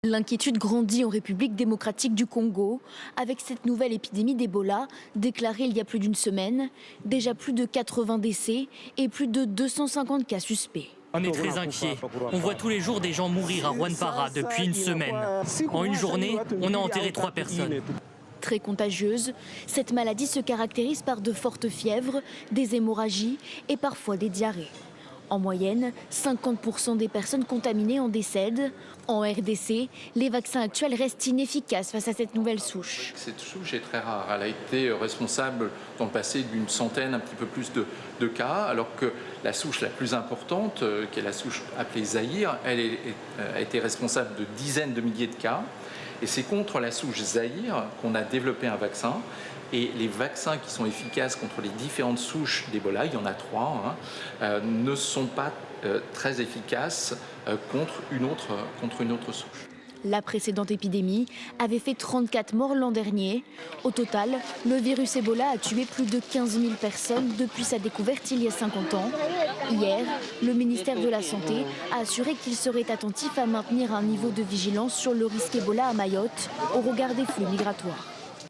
L'inquiétude grandit en République démocratique du Congo avec cette nouvelle épidémie d'Ebola déclarée il y a plus d'une semaine. Déjà plus de 80 décès et plus de 250 cas suspects. On est très inquiet. On voit tous les jours des gens mourir à Rwampara depuis une semaine. En une journée, on a enterré 3 personnes. Très contagieuse, cette maladie se caractérise par de fortes fièvres, des hémorragies et parfois des diarrhées. En moyenne, 50% des personnes contaminées en décèdent. En RDC, les vaccins actuels restent inefficaces face à cette nouvelle souche. Cette souche est très rare. Elle a été responsable dans le passé d'une centaine, un petit peu plus de cas, alors que la souche la plus importante, qui est la souche appelée Zaïre, elle a été responsable de dizaines de milliers de cas. Et c'est contre la souche Zaïre qu'on a développé un vaccin. Et les vaccins qui sont efficaces contre les différentes souches d'Ebola, il y en a 3, ne sont pas très efficaces contre une autre souche. La précédente épidémie avait fait 34 morts l'an dernier. Au total, le virus Ebola a tué plus de 15 000 personnes depuis sa découverte il y a 50 ans. Hier, le ministère de la Santé a assuré qu'il serait attentif à maintenir un niveau de vigilance sur le risque Ebola à Mayotte au regard des flux migratoires.